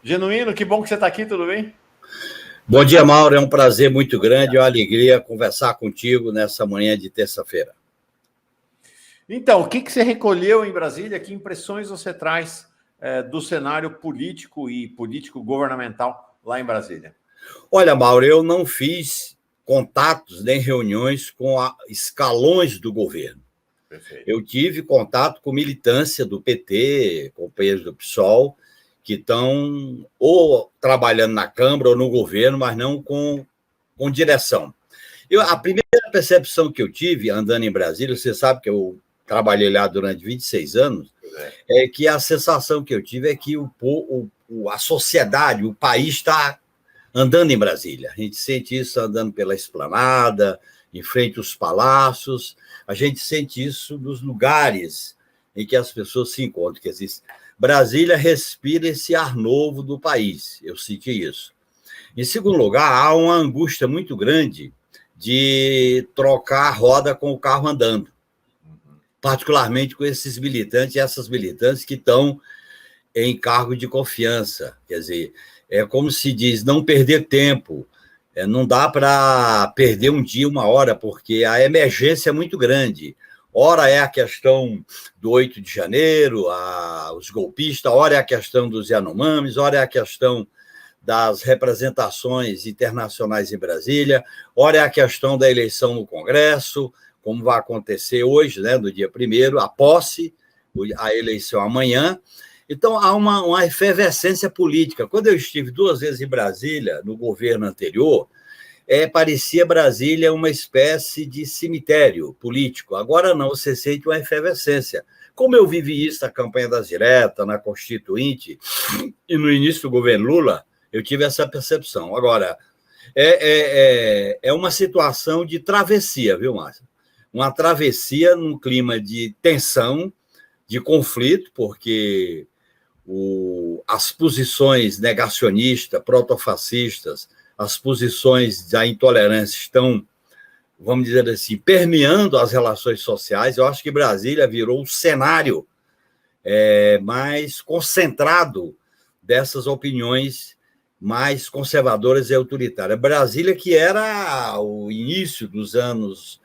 Genuíno, que bom que você está aqui, tudo bem? Bom dia, Mauro. É um prazer muito grande, é uma alegria conversar contigo nessa manhã de terça-feira. Então, o que você recolheu em Brasília? Que impressões você traz do cenário político e político-governamental lá em Brasília? Olha, Mauro, eu não fiz contatos nem reuniões com escalões do governo. Perfeito. Eu tive contato com militância do PT, companheiros do PSOL, que estão ou trabalhando na Câmara ou no governo, mas não com direção. A primeira percepção que eu tive andando em Brasília, você sabe que eu trabalhei lá durante 26 anos, é que a sensação que eu tive é que a sociedade, o país está andando em Brasília. A gente sente isso andando pela esplanada, em frente aos palácios, a gente sente isso nos lugares em que as pessoas se encontram. Quer dizer, Brasília respira esse ar novo do país, eu senti isso. Em segundo lugar, há uma angústia muito grande de trocar a roda com o carro andando, particularmente com esses militantes e essas militantes que estão em cargo de confiança. Quer dizer, é como se diz, não perder tempo. Não dá para perder um dia, uma hora, porque a emergência é muito grande. Ora é a questão do 8 de janeiro, os golpistas, ora é a questão dos Yanomamis, ora é a questão das representações internacionais em Brasília, ora é a questão da eleição no Congresso, como vai acontecer hoje, né, no dia 1º, a posse, a eleição amanhã. Então, há uma efervescência política. Quando eu estive 2 vezes em Brasília, no governo anterior, parecia Brasília uma espécie de cemitério político. Agora não, você sente uma efervescência. Como eu vivi isso na campanha das diretas, na Constituinte, e no início do governo Lula, eu tive essa percepção. Agora, é uma situação de travessia, viu, Márcio? Uma travessia num clima de tensão, de conflito, porque as posições negacionistas, protofascistas, as posições da intolerância estão, vamos dizer assim, permeando as relações sociais. Eu acho que Brasília virou um cenário mais concentrado dessas opiniões mais conservadoras e autoritárias. Brasília, que era o início dos anos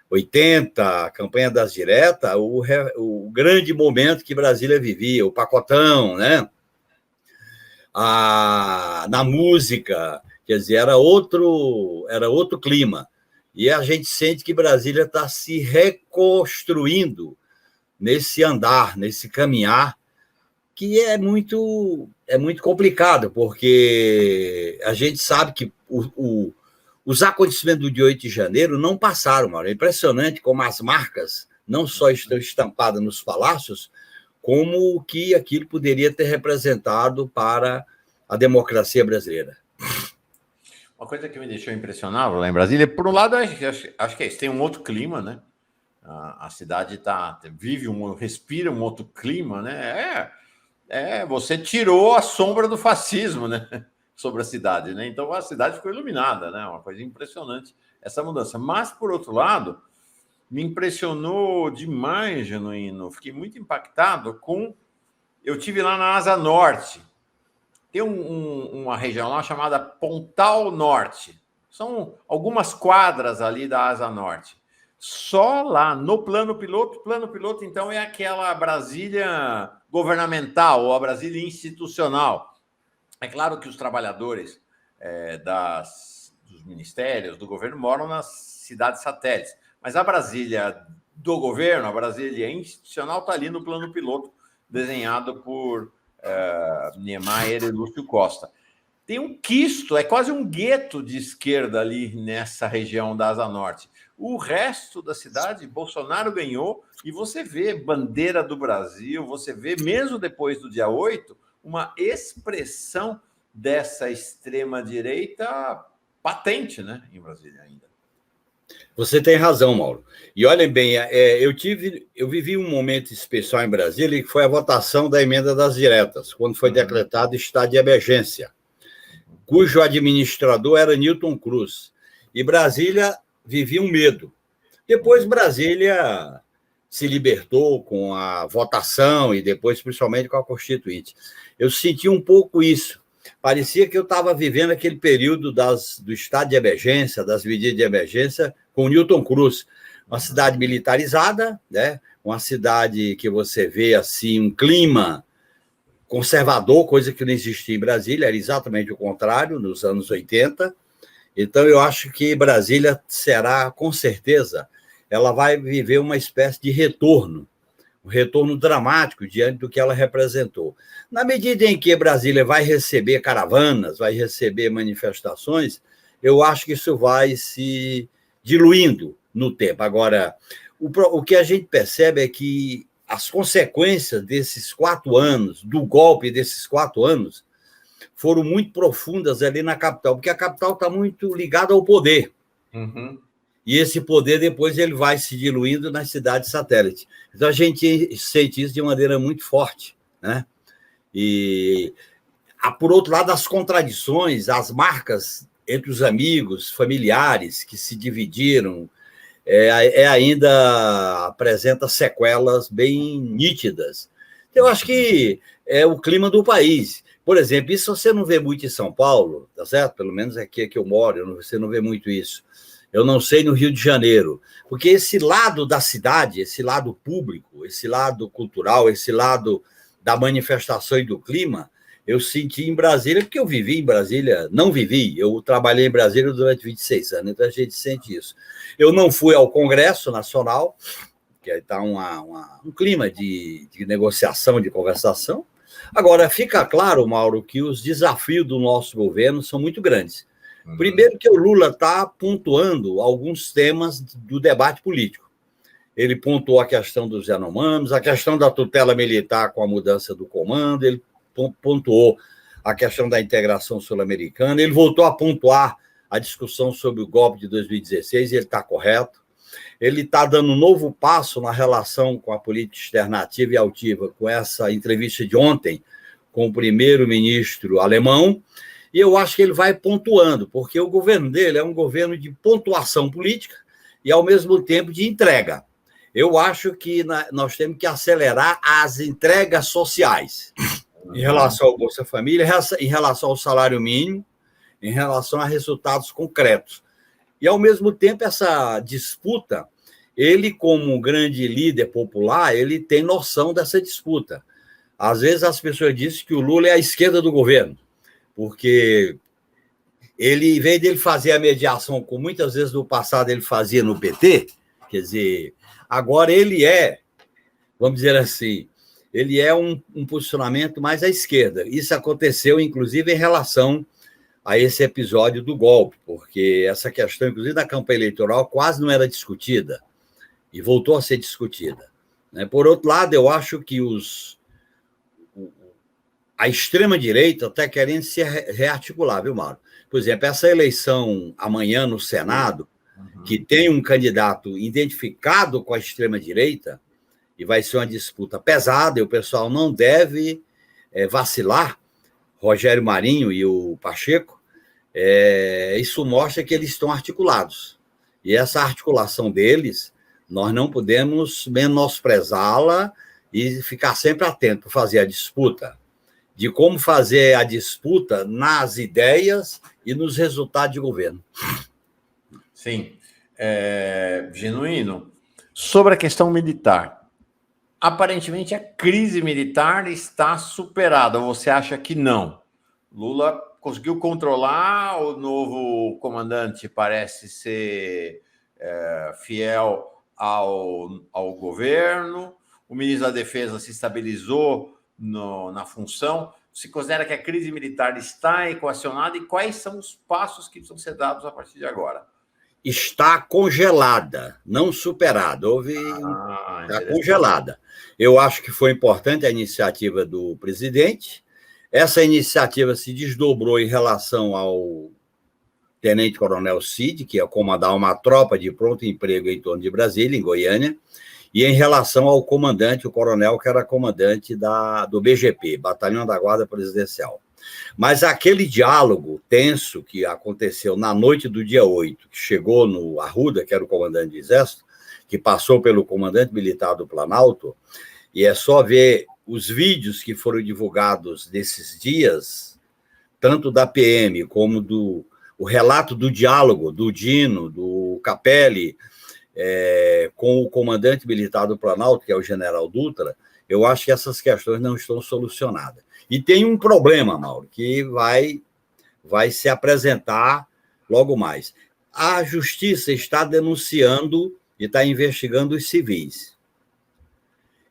80, a campanha das diretas, o grande momento que Brasília vivia, o pacotão, né? Na música, quer dizer, era outro clima. E a gente sente que Brasília está se reconstruindo nesse andar, nesse caminhar, que é muito complicado, porque a gente sabe que os acontecimentos do dia 8 de janeiro não passaram, Mauro. É impressionante como as marcas não só estão estampadas nos palácios, como o que aquilo poderia ter representado para a democracia brasileira. Uma coisa que me deixou impressionado lá em Brasília, por um lado, acho que é isso, tem um outro clima, né? A cidade respira um outro clima, né? Você tirou a sombra do fascismo, né? Sobre a cidade, né? Então a cidade ficou iluminada, né? Uma coisa impressionante essa mudança. Mas, por outro lado, me impressionou demais, Genuíno. Fiquei muito impactado com... Eu tive lá na Asa Norte. Tem uma região lá chamada Pontal Norte. São algumas quadras ali da Asa Norte. Só lá, no plano piloto, então, é aquela Brasília governamental ou a Brasília institucional. É claro que os trabalhadores dos ministérios, do governo, moram nas cidades satélites, mas a Brasília do governo, a Brasília institucional, está ali no plano piloto, desenhado por Niemeyer e Lúcio Costa. Tem um quisto, é quase um gueto de esquerda ali nessa região da Asa Norte. O resto da cidade, Bolsonaro ganhou, e você vê bandeira do Brasil, você vê, mesmo depois do dia 8, uma expressão dessa extrema-direita patente, né, em Brasília ainda. Você tem razão, Mauro. E olhem bem, eu vivi um momento especial em Brasília, que foi a votação da emenda das diretas, quando foi decretado estado de emergência, cujo administrador era Newton Cruz. E Brasília vivia um medo. Depois, Brasília se libertou com a votação e depois, principalmente, com a Constituinte. Eu senti um pouco isso. Parecia que eu estava vivendo aquele período do estado de emergência, das medidas de emergência, com o Newton Cruz. Uma cidade militarizada, né? Uma cidade que você vê assim um clima conservador, coisa que não existia em Brasília, era exatamente o contrário, nos anos 80. Então, eu acho que Brasília será, com certeza, ela vai viver uma espécie de retorno, um retorno dramático diante do que ela representou. Na medida em que Brasília vai receber caravanas, vai receber manifestações, eu acho que isso vai se diluindo no tempo. Agora, o que a gente percebe é que as consequências desses 4 anos, do golpe desses 4 anos, foram muito profundas ali na capital, porque a capital está muito ligada ao poder. Uhum. E esse poder, depois, ele vai se diluindo nas cidades satélites. Então, a gente sente isso de maneira muito forte, né? E, por outro lado, as contradições, as marcas entre os amigos, familiares que se dividiram, ainda apresenta sequelas bem nítidas. Então, eu acho que é o clima do país. Por exemplo, isso você não vê muito em São Paulo, tá certo? Pelo menos aqui que eu moro, você não vê muito isso. Eu não sei no Rio de Janeiro, porque esse lado da cidade, esse lado público, esse lado cultural, esse lado da manifestação e do clima, eu senti em Brasília, porque eu vivi em Brasília, não vivi, eu trabalhei em Brasília durante 26 anos, então a gente sente isso. Eu não fui ao Congresso Nacional, que está um clima de negociação, de conversação. Agora, fica claro, Mauro, que os desafios do nosso governo são muito grandes. Primeiro que o Lula está pontuando alguns temas do debate político. Ele pontuou a questão dos Yanomamis, a questão da tutela militar com a mudança do comando, ele pontuou a questão da integração sul-americana, ele voltou a pontuar a discussão sobre o golpe de 2016, e ele está correto. Ele está dando um novo passo na relação com a política externa ativa e altiva, com essa entrevista de ontem com o primeiro-ministro alemão, e eu acho que ele vai pontuando, porque o governo dele é um governo de pontuação política e, ao mesmo tempo, de entrega. Eu acho que nós temos que acelerar as entregas sociais em relação ao Bolsa Família, em relação ao salário mínimo, em relação a resultados concretos. E, ao mesmo tempo, essa disputa, ele, como um grande líder popular, ele tem noção dessa disputa. Às vezes, as pessoas dizem que o Lula é a esquerda do governo, porque ele, em vez de ele fazer a mediação, como muitas vezes no passado ele fazia no PT, quer dizer, agora ele vamos dizer assim, ele é um posicionamento mais à esquerda. Isso aconteceu, inclusive, em relação a esse episódio do golpe, porque essa questão, inclusive, da campanha eleitoral quase não era discutida, e voltou a ser discutida. Por outro lado, eu acho que a extrema-direita está querendo se rearticular, viu, Mauro? Por exemplo, essa eleição amanhã no Senado, que tem um candidato identificado com a extrema-direita, e vai ser uma disputa pesada, e o pessoal não deve vacilar, Rogério Marinho e o Pacheco, isso mostra que eles estão articulados. E essa articulação deles, nós não podemos menosprezá-la e ficar sempre atento para fazer a disputa, de como fazer a disputa nas ideias e nos resultados de governo. Sim. Genuíno. Sobre a questão militar, aparentemente a crise militar está superada, ou você acha que não? Lula conseguiu controlar, o novo comandante parece ser fiel ao governo, o ministro da Defesa se estabilizou na função. Se considera que a crise militar está equacionada, e quais são os passos que precisam ser dados a partir de agora? Está congelada, não superada. Está congelada. Eu acho que foi importante a iniciativa do presidente. Essa iniciativa se desdobrou em relação ao tenente-coronel Cid, que ia comandar uma tropa de pronto emprego em torno de Brasília, em Goiânia, e em relação ao comandante, o coronel, que era comandante do BGP, Batalhão da Guarda Presidencial. Mas aquele diálogo tenso que aconteceu na noite do dia 8, que chegou no Arruda, que era o comandante do Exército, que passou pelo comandante militar do Planalto, e é só ver os vídeos que foram divulgados nesses dias tanto da PM como o relato do diálogo do Dino, do Capelli, com o comandante militar do Planalto, que é o general Dutra, eu acho que essas questões não estão solucionadas. E tem um problema, Mauro, que vai se apresentar logo mais. A Justiça está denunciando e está investigando os civis.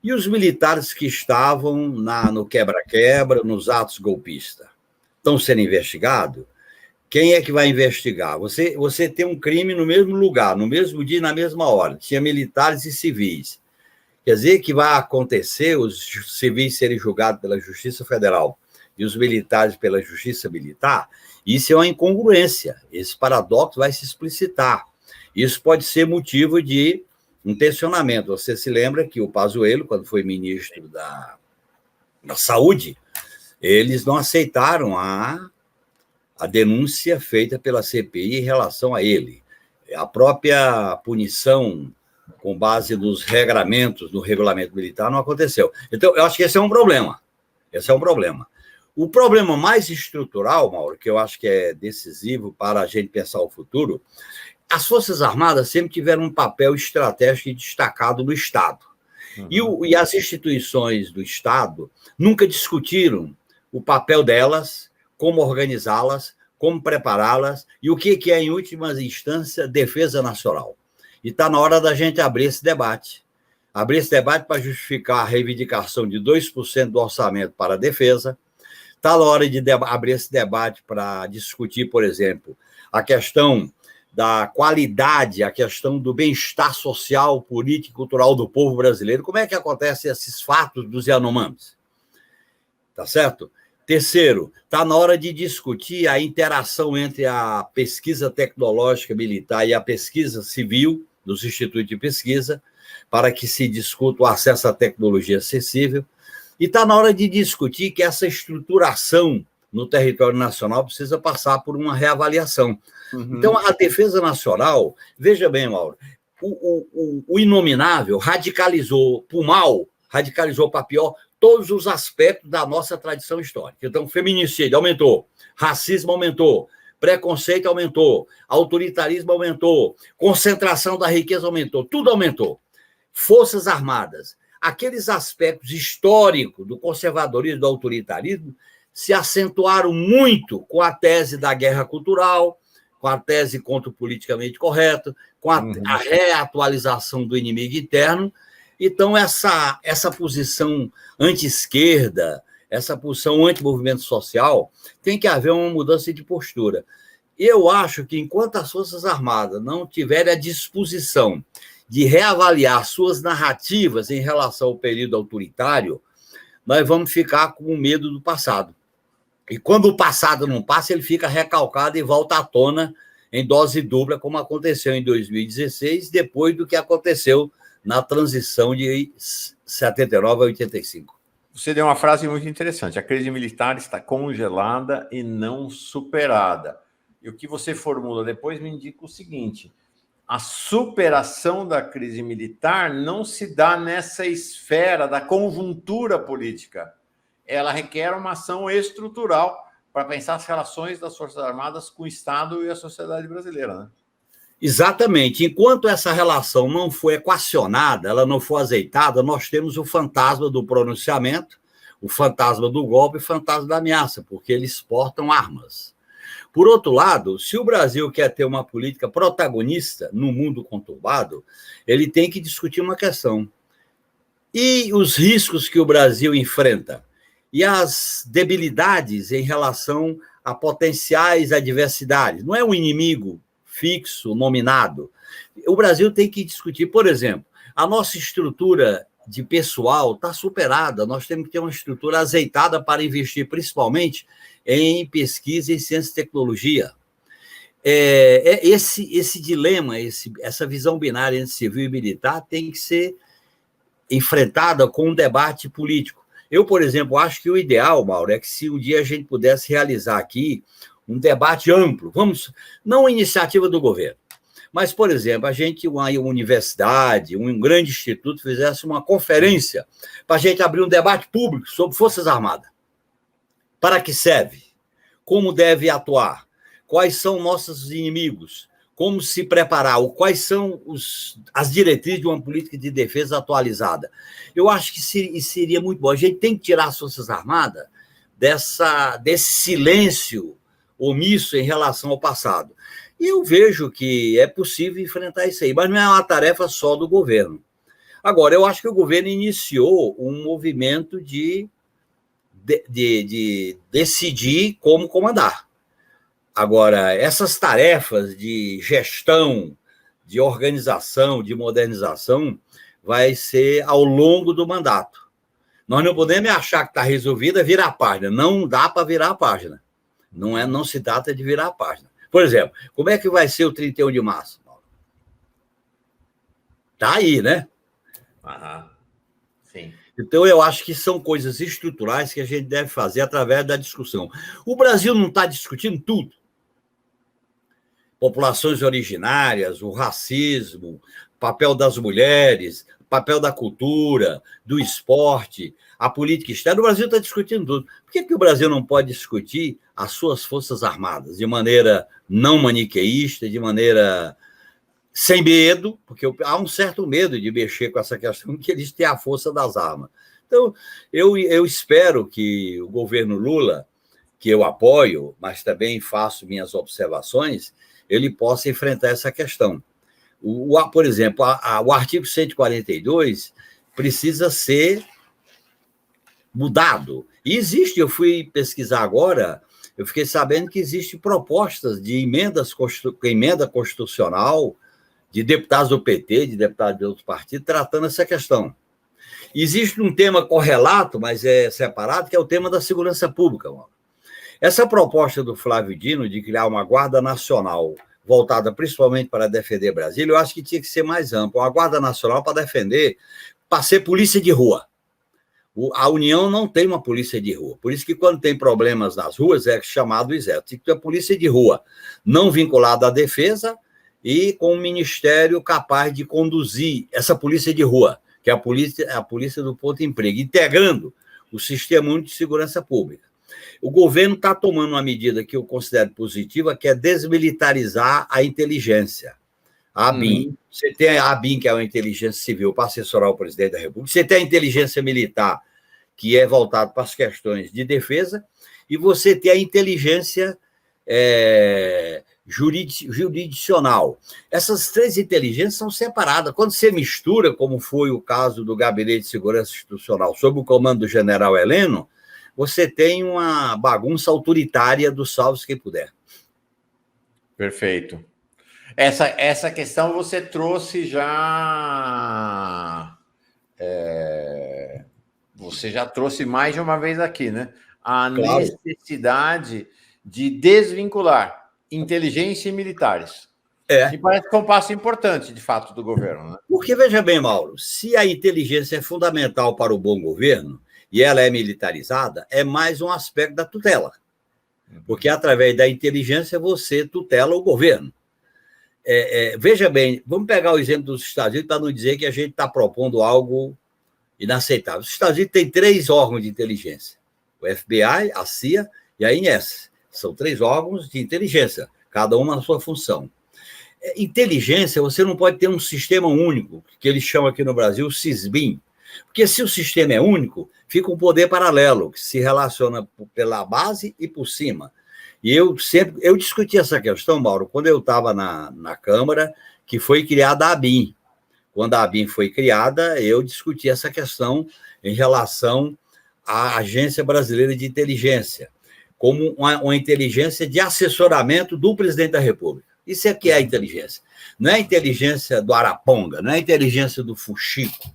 E os militares que estavam no quebra-quebra, nos atos golpistas, estão sendo investigados? Quem é que vai investigar? Você tem um crime no mesmo lugar, no mesmo dia e na mesma hora. Tinha militares e civis. Quer dizer que vai acontecer os civis serem julgados pela Justiça Federal e os militares pela Justiça Militar? Isso é uma incongruência. Esse paradoxo vai se explicitar. Isso pode ser motivo de um tensionamento. Você se lembra que o Pazuello, quando foi ministro da Saúde, eles não aceitaram a denúncia feita pela CPI em relação a ele. A própria punição com base nos regramentos, no regulamento militar, não aconteceu. Então, eu acho que esse é um problema. Esse é um problema. O problema mais estrutural, Mauro, que eu acho que é decisivo para a gente pensar o futuro, as Forças Armadas sempre tiveram um papel estratégico e destacado no Estado. Uhum. E as instituições do Estado nunca discutiram o papel delas, como organizá-las, como prepará-las e o que é, em última instância, defesa nacional. E está na hora da gente abrir esse debate. Abrir esse debate para justificar a reivindicação de 2% do orçamento para a defesa. Está na hora de abrir esse debate para discutir, por exemplo, a questão da qualidade, a questão do bem-estar social, político e cultural do povo brasileiro. Como é que acontecem esses fatos dos Yanomamis? Tá certo? Terceiro, está na hora de discutir a interação entre a pesquisa tecnológica militar e a pesquisa civil dos institutos de pesquisa, para que se discuta o acesso à tecnologia acessível. E está na hora de discutir que essa estruturação no território nacional precisa passar por uma reavaliação. Uhum. Então, a defesa nacional, veja bem, Mauro, o inominável radicalizou para o mal, radicalizou para pior, todos os aspectos da nossa tradição histórica. Então, feminicídio aumentou, racismo aumentou, preconceito aumentou, autoritarismo aumentou, concentração da riqueza aumentou, tudo aumentou. Forças Armadas, aqueles aspectos históricos do conservadorismo, do autoritarismo, se acentuaram muito com a tese da guerra cultural, com a tese contra o politicamente correto, com a reatualização do inimigo interno. Então, essa posição anti-esquerda, essa posição anti-movimento social, tem que haver uma mudança de postura. Eu acho que, enquanto as Forças Armadas não tiverem a disposição de reavaliar suas narrativas em relação ao período autoritário, nós vamos ficar com medo do passado. E quando o passado não passa, ele fica recalcado e volta à tona em dose dupla, como aconteceu em 2016, depois do que aconteceu na transição de 79 a 85. Você deu uma frase muito interessante. A crise militar está congelada e não superada. E o que você formula depois me indica o seguinte: a superação da crise militar não se dá nessa esfera da conjuntura política. Ela requer uma ação estrutural para pensar as relações das Forças Armadas com o Estado e a sociedade brasileira, né? Exatamente. Enquanto essa relação não for equacionada, ela não for azeitada, nós temos o fantasma do pronunciamento, o fantasma do golpe e o fantasma da ameaça, porque eles portam armas. Por outro lado, se o Brasil quer ter uma política protagonista no mundo conturbado, ele tem que discutir uma questão. E os riscos que o Brasil enfrenta? E as debilidades em relação a potenciais adversidades? Não é um inimigo fixo, nominado. O Brasil tem que discutir, por exemplo, a nossa estrutura de pessoal está superada, nós temos que ter uma estrutura azeitada para investir principalmente em pesquisa em ciência e tecnologia. Esse dilema, essa visão binária entre civil e militar tem que ser enfrentada com um debate político. Eu, por exemplo, acho que o ideal, Mauro, é que se um dia a gente pudesse realizar aqui um debate amplo, não iniciativa do governo, mas, por exemplo, uma universidade, um grande instituto fizesse uma conferência para a gente abrir um debate público sobre Forças Armadas. Para que serve? como deve atuar, quais são nossos inimigos, como se preparar, quais são as diretrizes de uma política de defesa atualizada. Eu acho que seria muito bom. A gente tem que tirar as Forças Armadas desse silêncio omisso em relação ao passado. E eu vejo que é possível enfrentar isso aí, mas não é uma tarefa só do governo. Agora, eu acho que o governo iniciou um movimento de decidir como comandar. Agora, essas tarefas de gestão, de organização, de modernização, vai ser ao longo do mandato. Nós não podemos achar que está resolvida, virar a página. Não dá para virar a página. Não se trata de virar a página. Por exemplo, como é que vai ser o 31 de março? Está aí, né? Sim. Então, eu acho que são coisas estruturais que a gente deve fazer através da discussão. O Brasil não está discutindo tudo. Populações originárias, o racismo, papel das mulheres, papel da cultura, do esporte, a política externa. O Brasil está discutindo tudo. Por que o Brasil não pode discutir as suas Forças Armadas de maneira não maniqueísta, de maneira sem medo, porque há um certo medo de mexer com essa questão, que eles têm a força das armas. Então, eu espero que o governo Lula, que eu apoio, mas também faço minhas observações, ele possa enfrentar essa questão. Por exemplo, o artigo 142 precisa ser mudado. E existe, eu fui pesquisar agora, eu fiquei sabendo que existem propostas de emenda constitucional de deputados do PT, de deputados de outros partidos, tratando essa questão. Existe um tema correlato, mas é separado, que é o tema da segurança pública. Essa proposta do Flávio Dino de criar uma Guarda Nacional voltada principalmente para defender Brasília, eu acho que tinha que ser mais ampla. Uma Guarda Nacional para defender, para ser polícia de rua. A União não tem uma polícia de rua. Por isso que quando tem problemas nas ruas, é chamado Exército. Tem que ter a polícia de rua, não vinculada à defesa e com um ministério capaz de conduzir essa polícia de rua, que é a polícia do ponto de emprego, integrando o Sistema Único de Segurança Pública. O governo está tomando uma medida que eu considero positiva, que é desmilitarizar a inteligência. A ABIN. Você tem a ABIN, que é uma inteligência civil, para assessorar o presidente da República. Você tem a inteligência militar, que é voltada para as questões de defesa. E você tem a inteligência jurisdicional. Essas três inteligências são separadas. Quando você mistura, como foi o caso do Gabinete de Segurança Institucional, sob o comando do general Heleno, você tem uma bagunça autoritária do salve-se quem puder. Perfeito. Essa questão você trouxe já... você já trouxe mais de uma vez aqui, né? A necessidade de desvincular inteligência e militares. Que parece que é um passo importante, de fato, do governo, né? Porque, veja bem, Mauro, se a inteligência é fundamental para o bom governo, e ela é militarizada, é mais um aspecto da tutela. Porque, através da inteligência, você tutela o governo. Veja bem, vamos pegar o exemplo dos Estados Unidos para não dizer que a gente está propondo algo inaceitável. Os Estados Unidos têm 3 órgãos de inteligência. O FBI, a CIA e a INS. São 3 órgãos de inteligência, cada uma na sua função. Inteligência, você não pode ter um sistema único, que eles chamam aqui no Brasil SISBIM. Porque se o sistema é único, fica um poder paralelo, que se relaciona pela base e por cima. E eu discuti essa questão, Mauro, quando eu estava na Câmara, que foi criada a ABIN. Quando a ABIN foi criada, eu discuti essa questão em relação à Agência Brasileira de Inteligência, como uma inteligência de assessoramento do presidente da República. Isso é que é a inteligência. Não é a inteligência do Araponga, não é a inteligência do fuxico,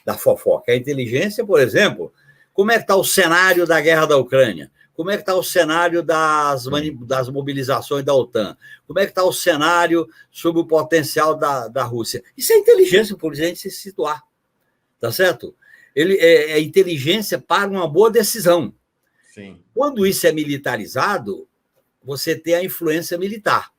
da fofoca. A inteligência, por exemplo, como é que está o cenário da guerra da Ucrânia? Como é que está o cenário das mobilizações da OTAN? Como é que está o cenário sobre o potencial da Rússia? Isso é inteligência, por exemplo, se situar. Tá certo? É inteligência para uma boa decisão. Sim. Quando isso é militarizado, você tem a influência militar.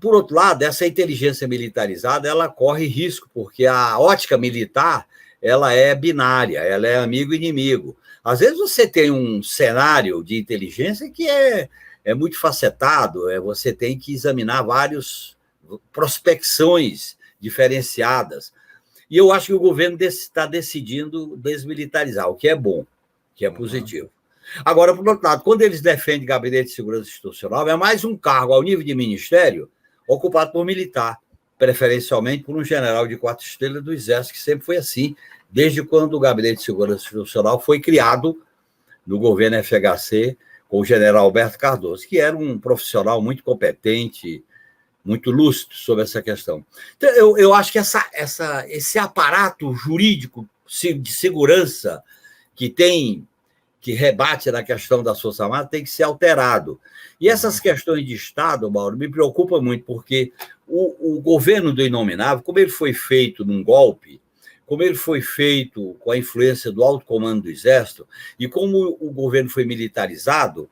Por outro lado, essa inteligência militarizada, ela corre risco, porque a ótica militar, ela é binária, ela é amigo e inimigo. Às vezes você tem um cenário de inteligência que é é muito facetado, você tem que examinar várias prospecções diferenciadas. E eu acho que o governo está decidindo desmilitarizar, o que é bom, que é positivo. Agora, por outro lado, quando eles defendem gabinete de segurança institucional, é mais um cargo ao nível de ministério ocupado por militar, preferencialmente por um general de 4 estrelas do Exército, que sempre foi assim, desde quando o gabinete de segurança institucional foi criado no governo FHC, com o general Alberto Cardoso, que era um profissional muito competente, muito lúcido sobre essa questão. Então, eu acho que esse aparato jurídico de segurança que rebate na questão das Forças Armadas tem que ser alterado. E essas questões de Estado, Mauro, me preocupam muito, porque o governo do Inominável, como ele foi feito num golpe, como ele foi feito com a influência do alto comando do Exército, e como o governo foi militarizado,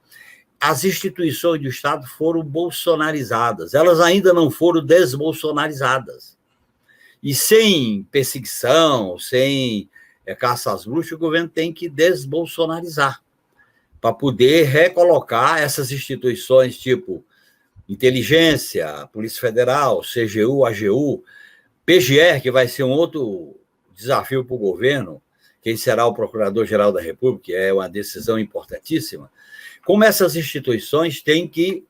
as instituições do Estado foram bolsonarizadas, elas ainda não foram desbolsonarizadas. E sem perseguição, sem caça às bruxas, o governo tem que desbolsonarizar, para poder recolocar essas instituições tipo inteligência, Polícia Federal, CGU, AGU, PGR, que vai ser um outro desafio para o governo, quem será o Procurador-Geral da República, que é uma decisão importantíssima. Como essas instituições têm que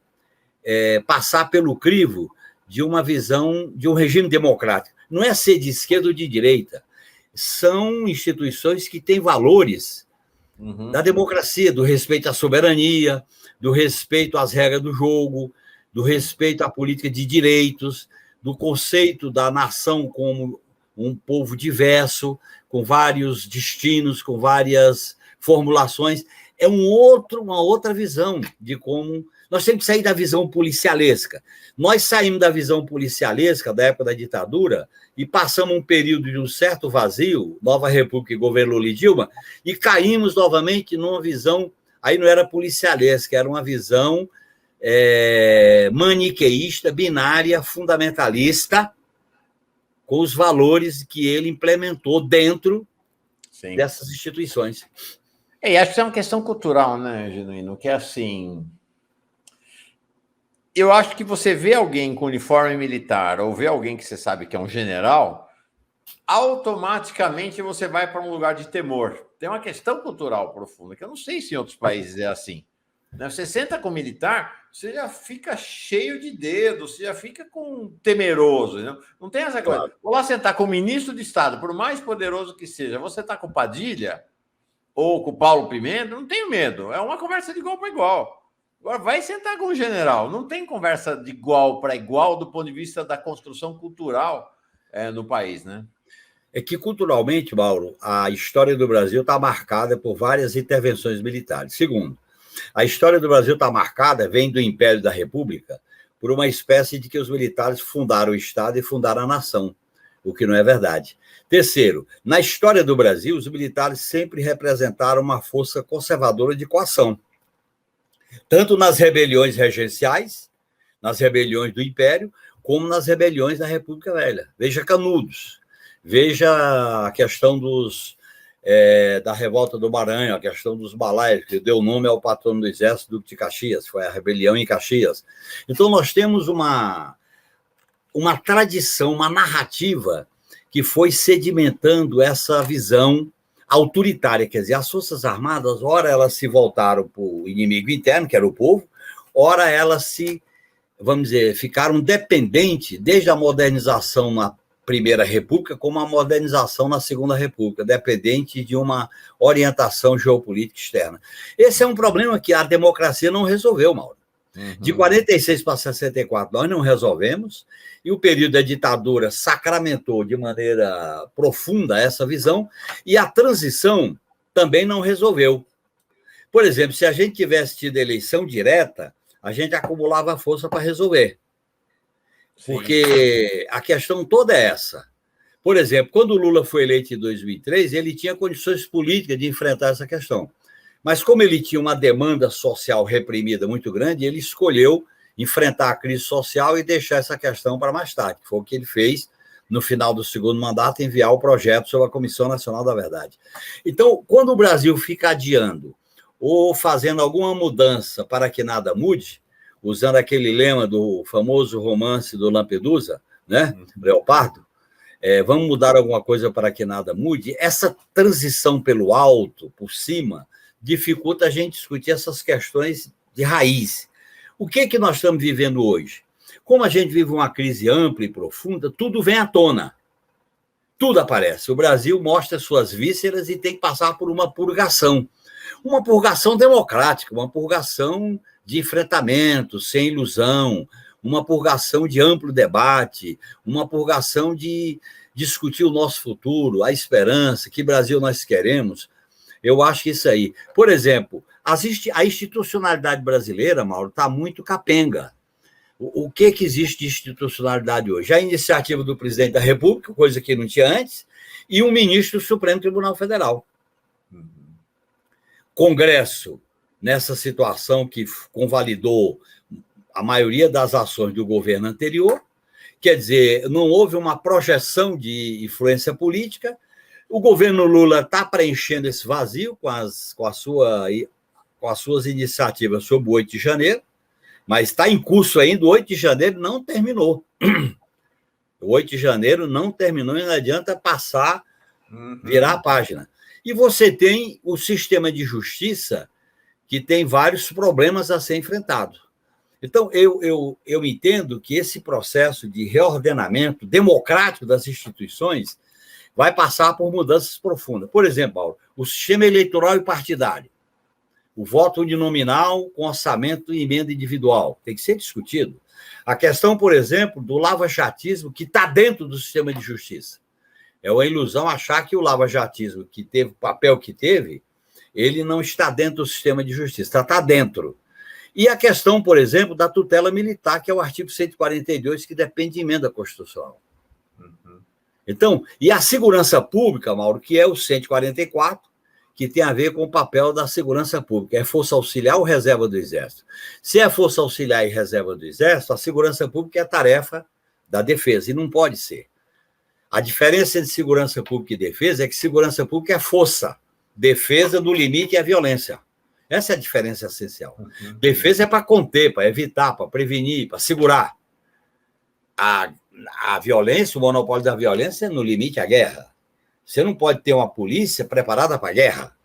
passar pelo crivo de uma visão de um regime democrático. Não é ser de esquerda ou de direita, são instituições que têm valores da democracia, do respeito à soberania, do respeito às regras do jogo, do respeito à política de direitos, do conceito da nação como um povo diverso, com vários destinos, com várias formulações. É uma outra visão de como... Nós temos que sair da visão policialesca. Nós saímos da visão policialesca da época da ditadura e passamos um período de um certo vazio, Nova República e governo Lula e Dilma, e caímos novamente numa visão, aí não era policialesca, era uma visão maniqueísta, binária, fundamentalista, com os valores que ele implementou dentro dessas instituições. E acho que isso é uma questão cultural, né, Genuíno? Que é assim... Eu acho que você vê alguém com uniforme militar ou vê alguém que você sabe que é um general, automaticamente você vai para um lugar de temor. Tem uma questão cultural profunda, que eu não sei se em outros países é assim. Você senta com militar, você já fica cheio de dedos, você já fica temeroso. Não tem essa coisa. Vou lá sentar com o ministro de Estado, por mais poderoso que seja, você está com o Padilha ou com o Paulo Pimenta, não tenho medo. É uma conversa de igual para igual. Agora, vai sentar com o general. Não tem conversa de igual para igual do ponto de vista da construção cultural no país, né? É que, culturalmente, Mauro, a história do Brasil está marcada por várias intervenções militares. Segundo, a história do Brasil está marcada, vem do Império da República, por uma espécie de que os militares fundaram o Estado e fundaram a nação, o que não é verdade. Terceiro, na história do Brasil, os militares sempre representaram uma força conservadora de coação, tanto nas rebeliões regenciais, nas rebeliões do Império, como nas rebeliões da República Velha. Veja Canudos, veja a questão da revolta do Maranhão, a questão dos balaios, que deu nome ao patrono do Exército, Duque de Caxias, foi a rebelião em Caxias. Então, nós temos uma tradição, uma narrativa que foi sedimentando essa visão autoritária, quer dizer, as Forças Armadas, ora elas se voltaram para o inimigo interno, que era o povo, ora elas vamos dizer, ficaram dependentes, desde a modernização na Primeira República, como a modernização na Segunda República, dependente de uma orientação geopolítica externa. Esse é um problema que a democracia não resolveu, Mauro. De 46 para 64, nós não resolvemos, e o período da ditadura sacramentou de maneira profunda essa visão, e a transição também não resolveu. Por exemplo, se a gente tivesse tido eleição direta, a gente acumulava força para resolver. Sim. Porque a questão toda é essa. Por exemplo, quando o Lula foi eleito em 2003, ele tinha condições políticas de enfrentar essa questão. Mas como ele tinha uma demanda social reprimida muito grande, ele escolheu enfrentar a crise social e deixar essa questão para mais tarde, que foi o que ele fez no final do segundo mandato, enviar o projeto sobre a Comissão Nacional da Verdade. Então, quando o Brasil fica adiando ou fazendo alguma mudança para que nada mude, usando aquele lema do famoso romance do Lampedusa, né? Leopardo, vamos mudar alguma coisa para que nada mude. Essa transição pelo alto, por cima, dificulta a gente discutir essas questões de raiz. O que é que nós estamos vivendo hoje? Como a gente vive uma crise ampla e profunda, tudo vem à tona. Tudo aparece. O Brasil mostra suas vísceras e tem que passar por uma purgação. Uma purgação democrática, uma purgação de enfrentamento, sem ilusão, uma purgação de amplo debate, uma purgação de discutir o nosso futuro, a esperança, que Brasil nós queremos. Eu acho que isso aí. Por exemplo, a institucionalidade brasileira, Mauro, está muito capenga. O que existe de institucionalidade hoje? A iniciativa do presidente da República, coisa que não tinha antes, e um ministro do Supremo Tribunal Federal. Congresso, nessa situação que convalidou a maioria das ações do governo anterior, quer dizer, não houve uma projeção de influência política, o governo Lula está preenchendo esse vazio com as suas iniciativas sobre o 8 de janeiro, mas está em curso ainda, o 8 de janeiro não terminou. O 8 de janeiro não terminou e não adianta passar, virar a página. E você tem o sistema de justiça que tem vários problemas a ser enfrentado. Então, eu entendo que esse processo de reordenamento democrático das instituições vai passar por mudanças profundas. Por exemplo, Paulo, o sistema eleitoral e partidário. O voto uninominal com orçamento e emenda individual. Tem que ser discutido. A questão, por exemplo, do lava-jatismo, que está dentro do sistema de justiça. É uma ilusão achar que o lava-jatismo, que teve o papel que teve, ele não está dentro do sistema de justiça, está dentro. E a questão, por exemplo, da tutela militar, que é o artigo 142, que depende de emenda constitucional. Então, e a segurança pública, Mauro, que é o 144, que tem a ver com o papel da segurança pública. É força auxiliar ou reserva do Exército? Se é força auxiliar e reserva do Exército, a segurança pública é tarefa da defesa, e não pode ser. A diferença entre segurança pública e defesa é que segurança pública é força, defesa do limite é a violência. Essa é a diferença essencial. Defesa é para conter, para evitar, para prevenir, para segurar. A violência, o monopólio da violência é no limite a guerra. Você não pode ter uma polícia preparada para a guerra.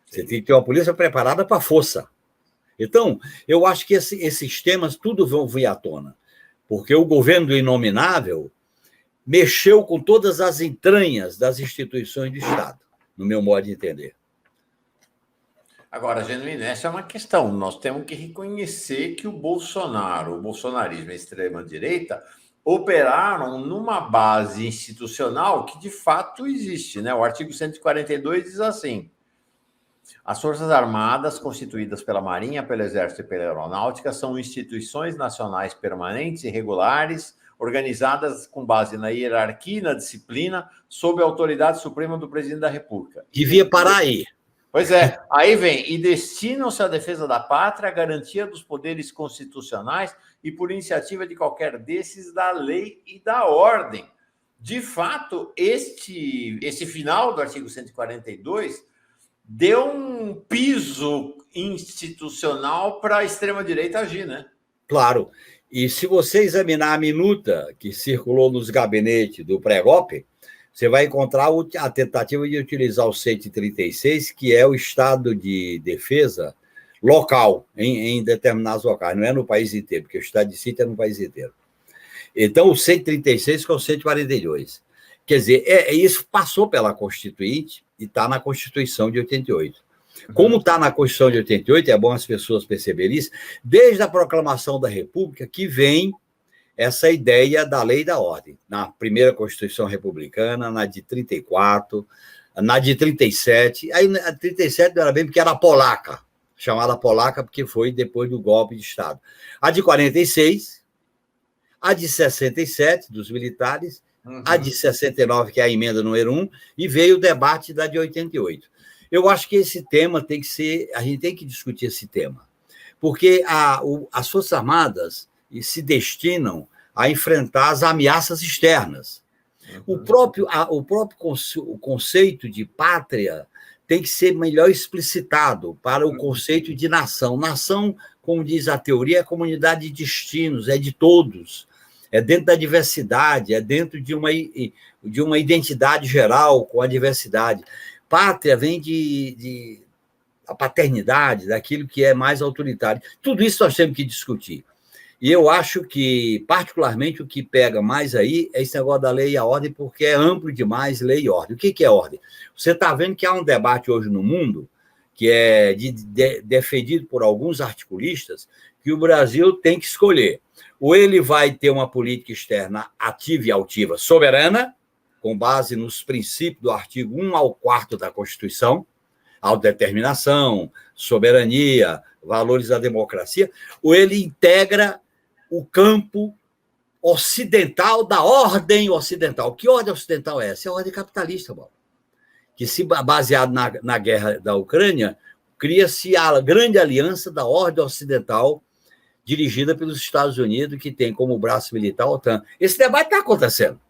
Você tem que ter uma polícia preparada para a força. Então, eu acho que esses temas tudo vão vir à tona, porque o governo do inominável mexeu com todas as entranhas das instituições do Estado, no meu modo de entender. Agora, Genuíno, essa é uma questão. Nós temos que reconhecer que o bolsonarismo e a extrema-direita operaram numa base institucional que, de fato, existe, né? O artigo 142 diz assim: as Forças Armadas, constituídas pela Marinha, pelo Exército e pela Aeronáutica, são instituições nacionais permanentes e regulares, organizadas com base na hierarquia e na disciplina, sob a autoridade suprema do Presidente da República. Devia parar aí. Pois é, aí vem, e destinam-se à defesa da pátria, à garantia dos poderes constitucionais e, por iniciativa de qualquer desses, da lei e da ordem. De fato, esse final do artigo 142 deu um piso institucional para a extrema-direita agir, né? Claro. E se você examinar a minuta que circulou nos gabinetes do pré-golpe, você vai encontrar a tentativa de utilizar o 136, que é o estado de defesa local, em determinados locais, não é no país inteiro, porque o estado de sítio é no país inteiro. Então, o 136 com o 142. Quer dizer, isso passou pela Constituinte e está na Constituição de 88. Como está na Constituição de 88, é bom as pessoas perceberem isso, desde a proclamação da República que vem essa ideia da lei e da ordem. Na primeira Constituição Republicana, na de 34, na de 37. Aí a 37 não era bem porque era polaca, chamada polaca porque foi depois do golpe de Estado. A de 46, a de 67, dos militares, a de 69, que é a emenda número 1, e veio o debate da de 88. Eu acho que esse tema tem que ser... A gente tem que discutir esse tema, porque as Forças Armadas se destinam a enfrentar as ameaças externas. O próprio conceito de pátria tem que ser melhor explicitado para o conceito de nação. Nação, como diz a teoria, é comunidade de destinos, é de todos, é dentro da diversidade, é dentro de uma identidade geral com a diversidade. Pátria vem de a paternidade, daquilo que é mais autoritário. Tudo isso nós temos que discutir. E eu acho que, particularmente, o que pega mais aí é esse negócio da lei e a ordem, porque é amplo demais lei e ordem. O que é ordem? Você está vendo que há um debate hoje no mundo, que é defendido por alguns articulistas, que o Brasil tem que escolher. Ou ele vai ter uma política externa ativa e altiva soberana, com base nos princípios do artigo 1 ao 4 da Constituição, autodeterminação, soberania, valores da democracia, ou ele integra o campo ocidental da ordem ocidental. Que ordem ocidental é essa? É a ordem capitalista, Paulo. Que, se baseado na guerra da Ucrânia, cria-se a grande aliança da ordem ocidental dirigida pelos Estados Unidos, que tem como braço militar a OTAN. Esse debate está acontecendo.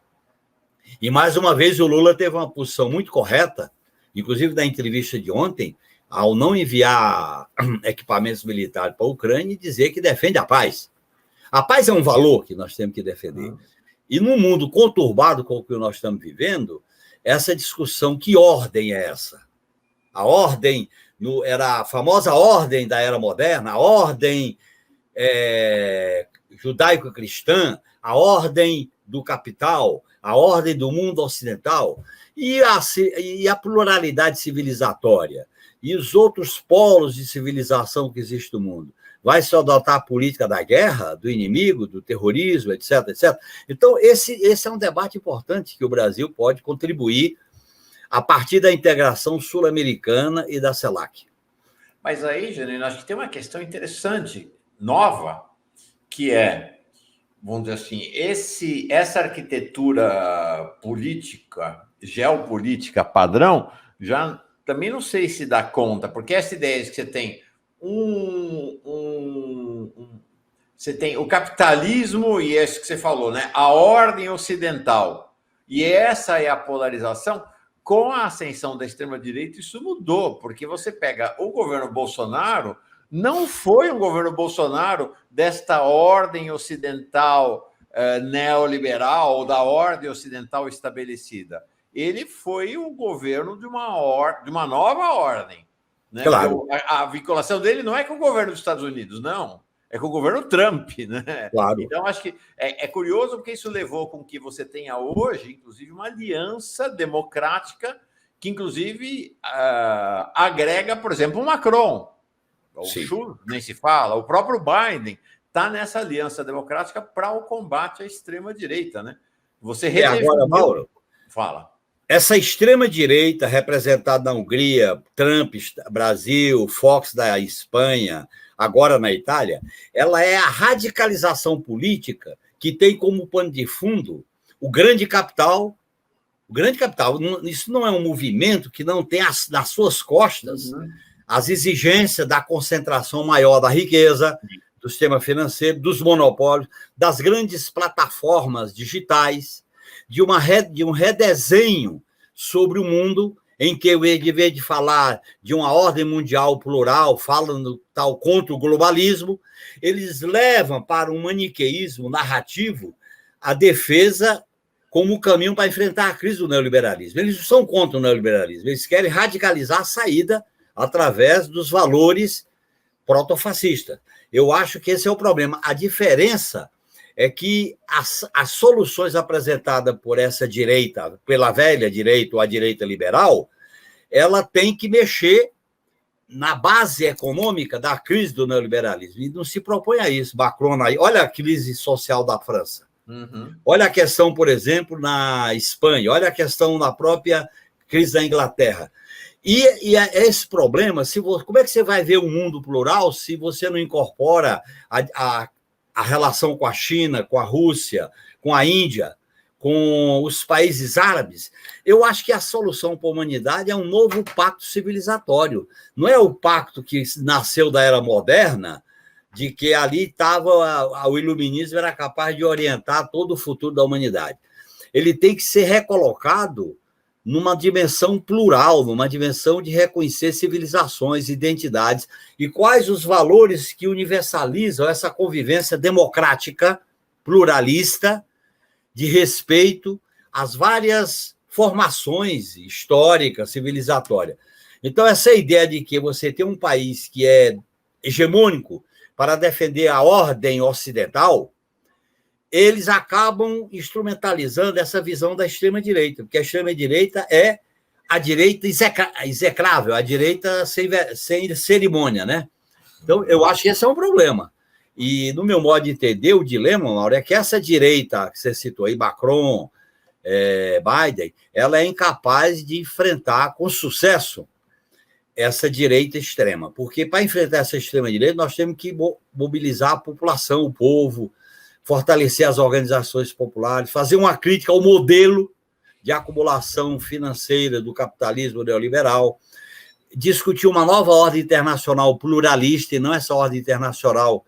E, mais uma vez, o Lula teve uma posição muito correta, inclusive na entrevista de ontem, ao não enviar equipamentos militares para a Ucrânia e dizer que defende a paz. A paz é um valor que nós temos que defender. E num mundo conturbado com o que nós estamos vivendo, essa discussão, que ordem é essa? A ordem, era a famosa ordem da era moderna, a ordem judaico-cristã, a ordem do capital, a ordem do mundo ocidental, e a pluralidade civilizatória, e os outros polos de civilização que existem no mundo. Vai se adotar a política da guerra, do inimigo, do terrorismo, etc, etc. Então, esse é um debate importante que o Brasil pode contribuir a partir da integração sul-americana e da CELAC. Mas aí, Janine, acho que tem uma questão interessante, nova, que é, vamos dizer assim, essa arquitetura política, geopolítica padrão, já também não sei se dá conta, porque essa ideia de que você tem você tem o capitalismo e esse que você falou, né? A ordem ocidental. E essa é a polarização. Com a ascensão da extrema-direita, isso mudou, porque você pega o governo Bolsonaro, não foi um governo Bolsonaro desta ordem ocidental neoliberal, ou da ordem ocidental estabelecida. Ele foi o governo de uma nova ordem. Né? Claro. A vinculação dele não é com o governo dos Estados Unidos, não. É com o governo Trump, né? Claro. Então, acho que é curioso porque isso levou com que você tenha hoje, inclusive, uma aliança democrática que, inclusive, agrega, por exemplo, o Macron. O Schultz, nem se fala. O próprio Biden está nessa aliança democrática para o combate à extrema-direita, né? Você redefiniu... Agora, Mauro, fala. Essa extrema-direita, representada na Hungria, Trump, Brasil, Fox da Espanha, agora na Itália, ela é a radicalização política que tem como pano de fundo o grande capital. O grande capital, isso não é um movimento que não tem nas suas costas as exigências da concentração maior da riqueza, do sistema financeiro, dos monopólios, das grandes plataformas digitais, de um redesenho sobre o mundo em que, em vez de falar de uma ordem mundial plural, falando tal contra o globalismo, eles levam para um maniqueísmo narrativo a defesa como caminho para enfrentar a crise do neoliberalismo. Eles não são contra o neoliberalismo, eles querem radicalizar a saída através dos valores protofascistas. Eu acho que esse é o problema. A diferença é que as soluções apresentadas por essa direita, pela velha direita ou a direita liberal, ela tem que mexer na base econômica da crise do neoliberalismo. E não se propõe a isso. Macron aí, olha a crise social da França. Olha a questão, por exemplo, na Espanha. Olha a questão na própria crise da Inglaterra. E esse problema, como é que você vai ver o mundo plural se você não incorpora a relação com a China, com a Rússia, com a Índia, com os países árabes? Eu acho que a solução para a humanidade é um novo pacto civilizatório. Não é o pacto que nasceu da era moderna, de que ali estava o iluminismo era capaz de orientar todo o futuro da humanidade. Ele tem que ser recolocado numa dimensão plural, numa dimensão de reconhecer civilizações, identidades, e quais os valores que universalizam essa convivência democrática, pluralista, de respeito às várias formações históricas, civilizatórias. Então, essa ideia de que você tem um país que é hegemônico para defender a ordem ocidental, eles acabam instrumentalizando essa visão da extrema-direita, porque a extrema-direita é a direita execrável, a direita sem cerimônia, né? Então, eu acho que esse é um problema. E, no meu modo de entender, o dilema, Mauro, é que essa direita que você citou aí, Macron, Biden, ela é incapaz de enfrentar com sucesso essa direita extrema. Porque, para enfrentar essa extrema-direita, nós temos que mobilizar a população, o povo, fortalecer as organizações populares, fazer uma crítica ao modelo de acumulação financeira do capitalismo neoliberal, discutir uma nova ordem internacional pluralista, e não essa ordem internacional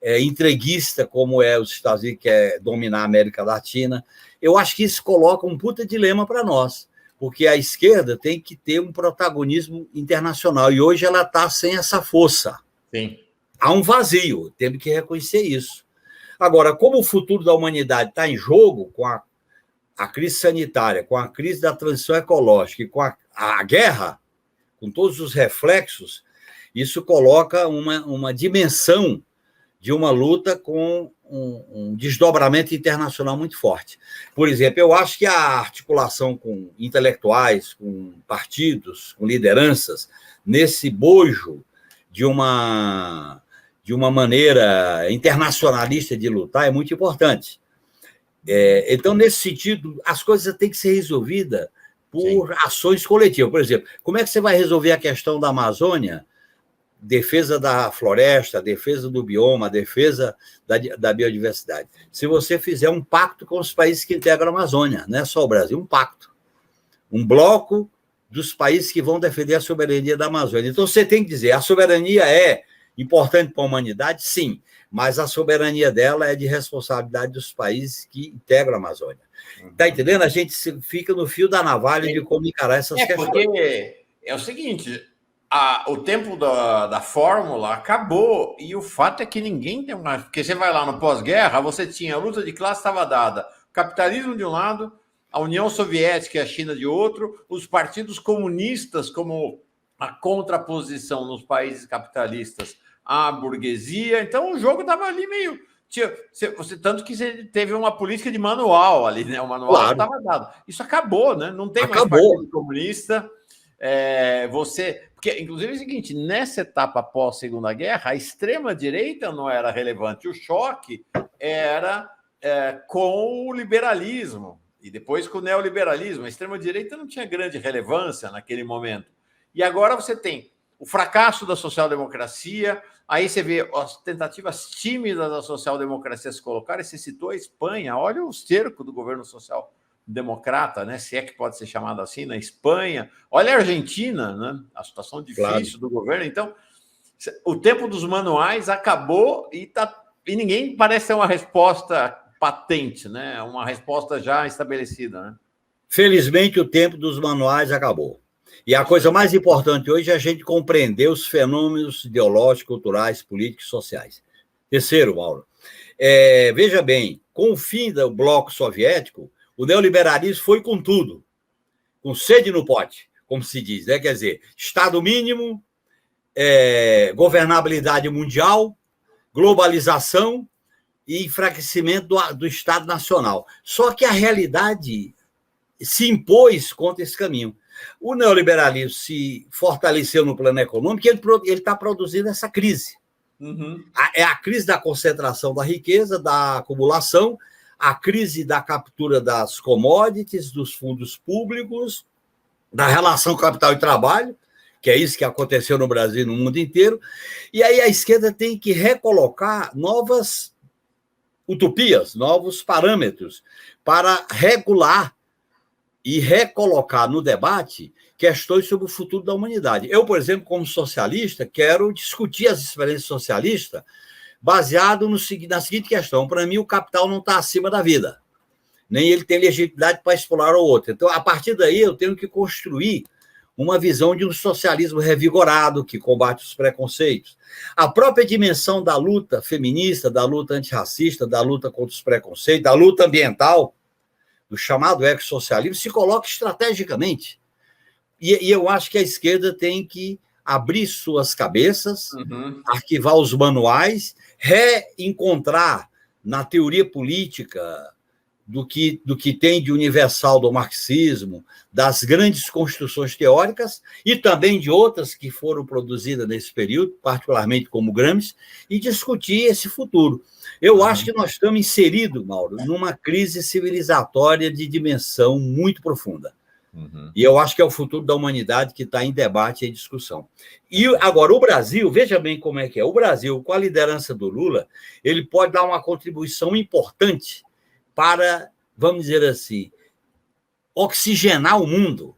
entreguista, como é os Estados Unidos, que quer dominar a América Latina. Eu acho que isso coloca um puta dilema para nós, porque a esquerda tem que ter um protagonismo internacional, e hoje ela está sem essa força. Sim. Há um vazio, temos que reconhecer isso. Agora, como o futuro da humanidade está em jogo com a crise sanitária, com a crise da transição ecológica e com a guerra, com todos os reflexos, isso coloca uma dimensão de uma luta com um desdobramento internacional muito forte. Por exemplo, eu acho que a articulação com intelectuais, com partidos, com lideranças, nesse bojo de uma maneira internacionalista de lutar é muito importante. Então, nesse sentido, as coisas têm que ser resolvidas por ações coletivas. Por exemplo, como é que você vai resolver a questão da Amazônia, defesa da floresta, defesa do bioma, defesa da biodiversidade? Se você fizer um pacto com os países que integram a Amazônia, não é só o Brasil, um pacto. Um bloco dos países que vão defender a soberania da Amazônia. Então, você tem que dizer, a soberania é importante para a humanidade, sim, mas a soberania dela é de responsabilidade dos países que integram a Amazônia. Está entendendo? A gente fica no fio da navalha de como encarar essas questões. Porque é o seguinte, o tempo da fórmula acabou, e o fato é que ninguém tem mais... Porque você vai lá no pós-guerra, você tinha a luta de classe estava dada, o capitalismo de um lado, a União Soviética e a China de outro, os partidos comunistas como a contraposição nos países capitalistas à burguesia. Então, o jogo estava ali meio... tanto que você teve uma política de manual ali, né? O manual estava dado. Isso acabou, né? Não tem mais partido comunista. Porque, inclusive, é o seguinte, nessa etapa pós-Segunda Guerra, a extrema-direita não era relevante. O choque era com o liberalismo, e depois com o neoliberalismo. A extrema-direita não tinha grande relevância naquele momento. E agora você tem o fracasso da social-democracia, aí você vê as tentativas tímidas da social-democracia se colocarem. Você citou a Espanha, olha o cerco do governo social-democrata, né? Se é que pode ser chamado assim, na Espanha. Olha a Argentina, né? A situação difícil do governo. Então, o tempo dos manuais acabou e ninguém parece ter uma resposta patente, né? Uma resposta já estabelecida, né? Felizmente, o tempo dos manuais acabou. E a coisa mais importante hoje é a gente compreender os fenômenos ideológicos, culturais, políticos e sociais. Terceiro, Mauro, veja bem, com o fim do bloco soviético, o neoliberalismo foi com tudo, com sede no pote, como se diz, né? Quer dizer, Estado mínimo, governabilidade mundial, globalização e enfraquecimento do Estado Nacional. Só que a realidade se impôs contra esse caminho. O neoliberalismo se fortaleceu no plano econômico e ele está produzindo essa crise. Uhum. É a crise da concentração da riqueza, da acumulação, a crise da captura das commodities, dos fundos públicos, da relação capital e trabalho, que é isso que aconteceu no Brasil e no mundo inteiro. E aí a esquerda tem que recolocar novas utopias, novos parâmetros para regular e recolocar no debate questões sobre o futuro da humanidade. Eu, por exemplo, como socialista, quero discutir as experiências socialistas baseado na seguinte questão. Para mim, o capital não está acima da vida. nem ele tem legitimidade para explorar o outro. Então, a partir daí, eu tenho que construir uma visão de um socialismo revigorado, que combate os preconceitos. A própria dimensão da luta feminista, da luta antirracista, da luta contra os preconceitos, da luta ambiental, do chamado ecossocialismo, se coloca estrategicamente. E eu acho que a esquerda tem que abrir suas cabeças, arquivar os manuais, reencontrar na teoria política do que tem de universal do marxismo, das grandes construções teóricas e também de outras que foram produzidas nesse período, particularmente como Gramsci, e discutir esse futuro. Eu acho que nós estamos inseridos, Mauro, numa crise civilizatória de dimensão muito profunda. E eu acho que é o futuro da humanidade que está em debate e em discussão. E agora, o Brasil, veja bem como é que é. O Brasil, com a liderança do Lula, ele pode dar uma contribuição importante para, vamos dizer assim, oxigenar o mundo,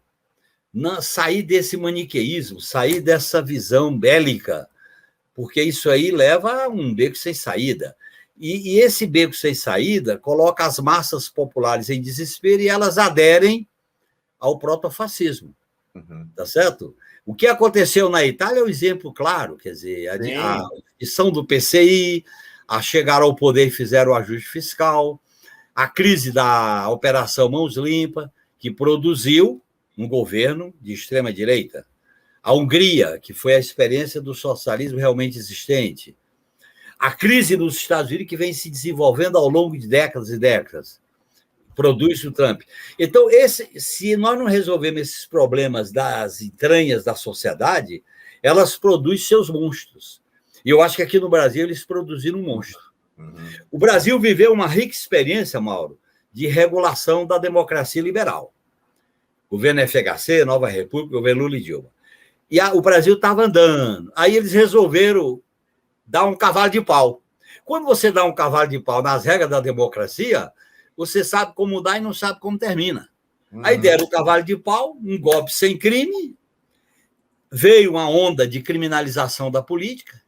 sair desse maniqueísmo, sair dessa visão bélica, porque isso aí leva a um beco sem saída. E esse beco sem saída coloca as massas populares em desespero e elas aderem ao protofascismo. Tá certo? O que aconteceu na Itália é um exemplo claro, quer dizer, a extinção do PCI, a chegar ao poder e fizeram o ajuste fiscal, a crise da Operação Mãos Limpas, que produziu um governo de extrema-direita. A Hungria, que foi a experiência do socialismo realmente existente. A crise nos Estados Unidos, que vem se desenvolvendo ao longo de décadas e décadas. Produz o Trump. Então, se nós não resolvermos esses problemas das entranhas da sociedade, elas produzem seus monstros. E eu acho que aqui no Brasil eles produziram um monstro. O Brasil viveu uma rica experiência, Mauro, de regulação da democracia liberal. Governo FHC, Nova República, governo Lula e Dilma. E o Brasil estava andando. Aí eles resolveram dar um cavalo de pau. Quando você dá um cavalo de pau nas regras da democracia, você sabe como dá e não sabe como termina. Aí deram o cavalo de pau, um golpe sem crime, veio uma onda de criminalização da política,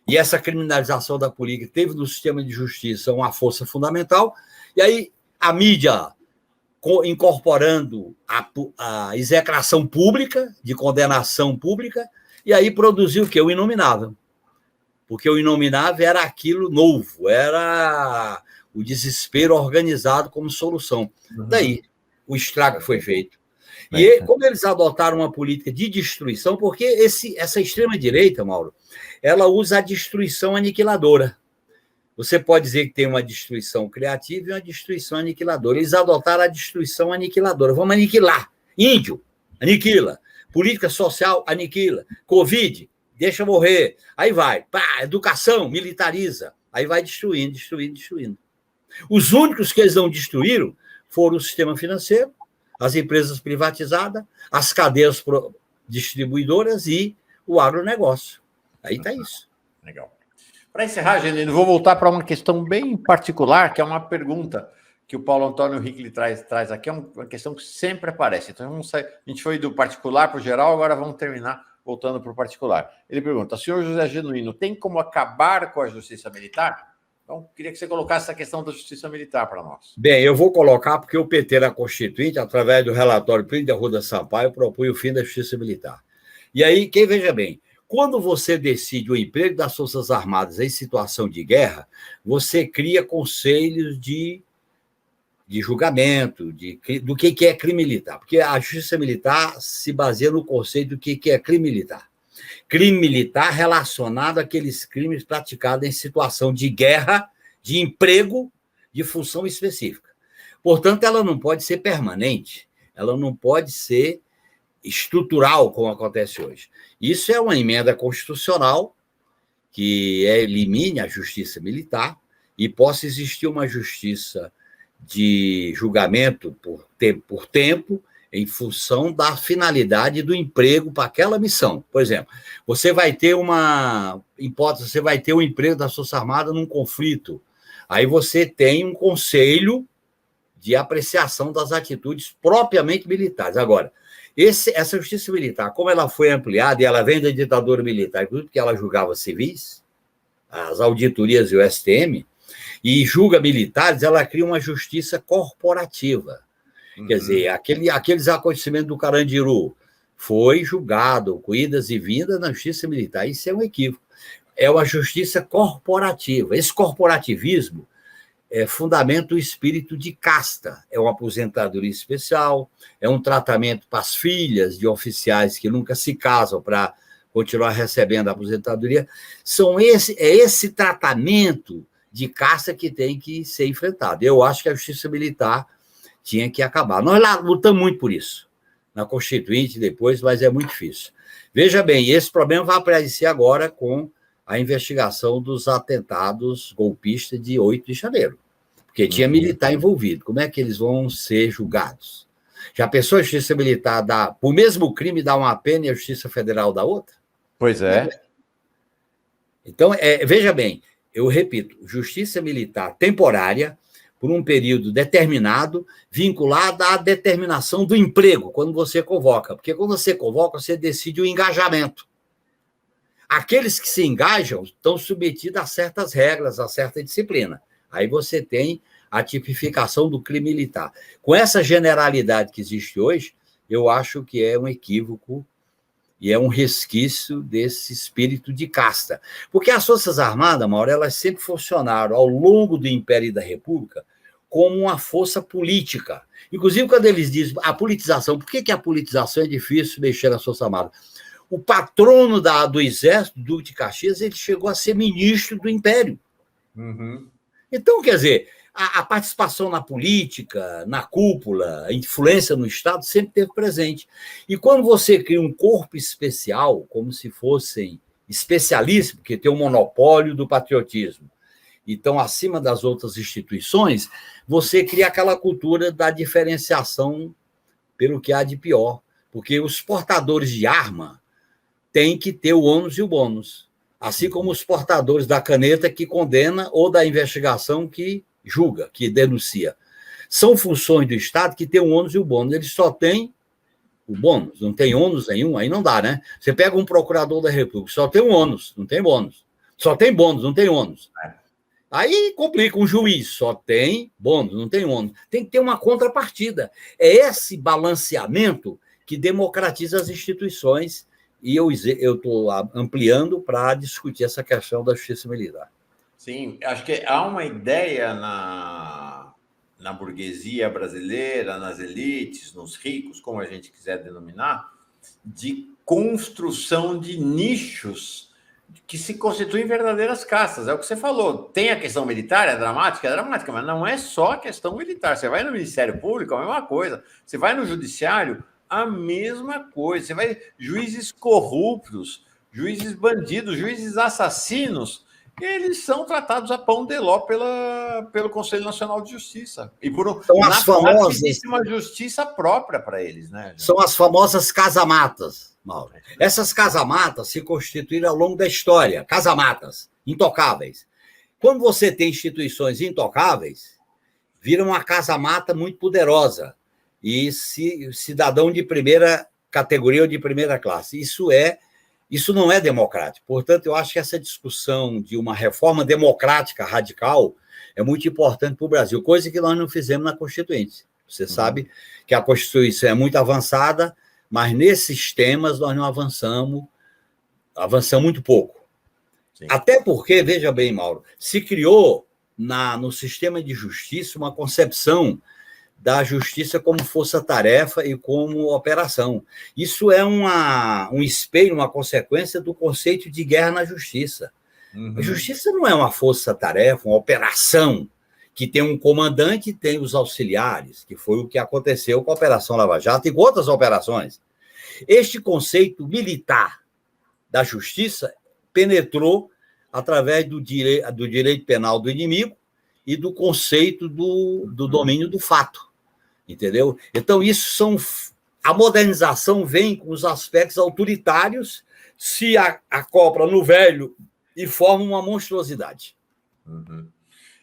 e essa criminalização da política teve no sistema de justiça uma força fundamental, e aí a mídia incorporando a execração pública, de condenação pública, e aí produziu o quê? O inominável. Porque o inominável era aquilo novo, era o desespero organizado como solução. Daí, o estrago foi feito. E como eles adotaram uma política de destruição, porque essa extrema-direita, Mauro, ela usa a destruição aniquiladora. Você pode dizer que tem uma destruição criativa e uma destruição aniquiladora. Eles adotaram a destruição aniquiladora. Vamos aniquilar. Índio, aniquila. Política social, aniquila. Covid, deixa morrer. Aí vai. Pá, educação, militariza. Aí vai destruindo, destruindo, destruindo. Os únicos que eles não destruíram foram o sistema financeiro, as empresas privatizadas, as cadeias distribuidoras e o agronegócio. Aí está isso. Legal. Para encerrar, Genuíno, vou voltar para uma questão bem particular, que é uma pergunta que o Paulo Antônio Henrique traz aqui, é uma questão que sempre aparece. Então, a gente foi do particular para o geral, agora vamos terminar voltando para o particular. Ele pergunta, senhor José Genuíno, tem como acabar com a justiça militar? Então, queria que você colocasse essa questão da justiça militar para nós. Bem, eu vou colocar porque o PT na Constituinte, através do relatório Plínio de Arruda Sampaio, propõe o fim da justiça militar. E aí, quem veja bem, quando você decide o emprego das Forças Armadas em situação de guerra, você cria conselhos de julgamento, do que é crime militar. Porque a justiça militar se baseia no conceito do que é crime militar. Crime militar relacionado àqueles crimes praticados em situação de guerra, de emprego, de função específica. Portanto, ela não pode ser permanente, ela não pode ser estrutural, como acontece hoje. Isso é uma emenda constitucional que elimine a justiça militar e possa existir uma justiça de julgamento por tempo, em função da finalidade do emprego para aquela missão. Por exemplo, você vai ter você vai ter um emprego da Força Armada num conflito. Aí você tem um conselho de apreciação das atitudes propriamente militares. Agora, essa justiça militar, como ela foi ampliada, e ela vem da ditadura militar, inclusive porque ela julgava civis, as auditorias e o STM, e julga militares, ela cria uma justiça corporativa. Quer dizer, aqueles acontecimentos do Carandiru foi julgado, com idas e vindas na justiça militar. Isso é um equívoco. É uma justiça corporativa. Esse corporativismo fundamenta o espírito de casta. É uma aposentadoria especial, é um tratamento para as filhas de oficiais que nunca se casam para continuar recebendo a aposentadoria. Esse tratamento de casta que tem que ser enfrentado. Eu acho que a justiça militar tinha que acabar. Nós lá lutamos muito por isso, na Constituinte depois, mas é muito difícil. Veja bem, esse problema vai aparecer agora com a investigação dos atentados golpistas de 8 de janeiro, porque tinha militar envolvido. Como é que eles vão ser julgados? Já pensou a justiça militar dar, por mesmo crime, dar uma pena e a justiça federal dar outra? Pois é. Então, veja bem, eu repito, justiça militar temporária, por um período determinado, vinculada à determinação do emprego, quando você convoca. Porque quando você convoca, você decide o engajamento. Aqueles que se engajam estão submetidos a certas regras, a certa disciplina. Aí você tem a tipificação do crime militar. Com essa generalidade que existe hoje, eu acho que é um equívoco e é um resquício desse espírito de casta. Porque as Forças Armadas, Mauro, elas sempre funcionaram ao longo do Império e da República como uma força política. Inclusive, quando eles dizem a politização, por que a politização é difícil mexer nas Forças Armadas? O patrono do Exército, Duque de Caxias, ele chegou a ser ministro do Império. Então, quer dizer, a participação na política, na cúpula, a influência no Estado sempre esteve presente. E quando você cria um corpo especial, como se fossem especialistas, porque tem um monopólio do patriotismo, e estão acima das outras instituições, você cria aquela cultura da diferenciação pelo que há de pior. Porque os portadores de arma têm que ter o ônus e o bônus. Assim como os portadores da caneta que condena ou da investigação que julga, que denuncia. São funções do Estado que têm o ônus e o bônus. Eles só têm o bônus, não tem ônus nenhum, aí não dá, né? Você pega um procurador da República, só tem um ônus, não tem bônus. Só tem bônus, não tem ônus. Aí complica um juiz, só tem bônus, não tem ônus. Tem que ter uma contrapartida. É esse balanceamento que democratiza as instituições, e eu estou ampliando para discutir essa questão da justiça militar. Sim, acho que há uma ideia na burguesia brasileira, nas elites, nos ricos, como a gente quiser denominar, de construção de nichos que se constituem verdadeiras castas. É o que você falou. Tem a questão militar, é dramática, mas não é só a questão militar. Você vai no Ministério Público, a mesma coisa. Você vai no Judiciário, a mesma coisa. Você vai juízes corruptos, juízes bandidos, juízes assassinos, eles são tratados a pão de ló pelo Conselho Nacional de Justiça. E são as famosas, existe uma justiça própria para eles, né? São as famosas casamatas, Mauro. Essas casamatas se constituíram ao longo da história, casamatas intocáveis. Quando você tem instituições intocáveis, vira uma casamata muito poderosa e cidadão de primeira categoria ou de primeira classe. Isso não é democrático. Portanto, eu acho que essa discussão de uma reforma democrática radical é muito importante para o Brasil, coisa que nós não fizemos na Constituinte. Você sabe que a Constituição é muito avançada, mas nesses temas nós não avançamos muito pouco. Sim. Até porque, veja bem, Mauro, se criou no sistema de justiça uma concepção da justiça como força-tarefa e como operação. Isso é um espelho, uma consequência do conceito de guerra na justiça. A justiça não é uma força-tarefa, uma operação que tem um comandante e tem os auxiliares, que foi o que aconteceu com a Operação Lava Jato e com outras operações. Este conceito militar da justiça penetrou através do direito penal do inimigo e do conceito do domínio do fato. Entendeu? Então, a modernização vem com os aspectos autoritários, se acopla no velho e forma uma monstruosidade.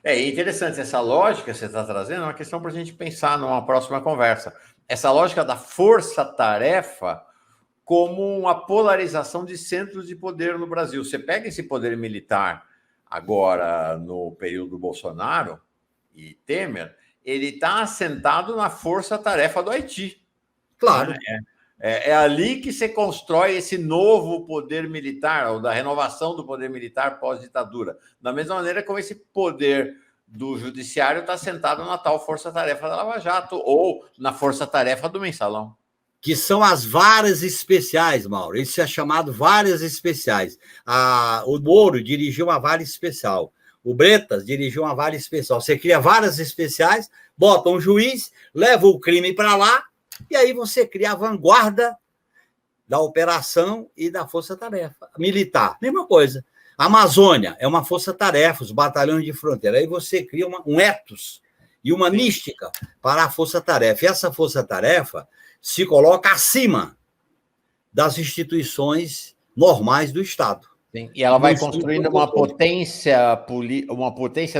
É interessante essa lógica que você está trazendo, é uma questão para a gente pensar numa próxima conversa. Essa lógica da força-tarefa como uma polarização de centros de poder no Brasil. Você pega esse poder militar Agora, no período Bolsonaro e Temer, ele está assentado na força-tarefa do Haiti. Claro. Né? É ali que se constrói esse novo poder militar, ou da renovação do poder militar pós-ditadura. Da mesma maneira como esse poder do judiciário está sentado na tal força-tarefa da Lava Jato, ou na força-tarefa do Mensalão. Que são as varas especiais, Mauro. Isso é chamado varas especiais. O Moro dirigiu uma vara especial. O Bretas dirigiu uma vara especial. Você cria varas especiais, bota um juiz, leva o crime para lá, e aí você cria a vanguarda da operação e da força-tarefa. Militar, mesma coisa. A Amazônia é uma força-tarefa, os batalhões de fronteira. Aí você cria um ethos e uma mística para a força-tarefa. E essa força-tarefa se coloca acima das instituições normais do Estado. Sim, e ela vai construindo uma potência,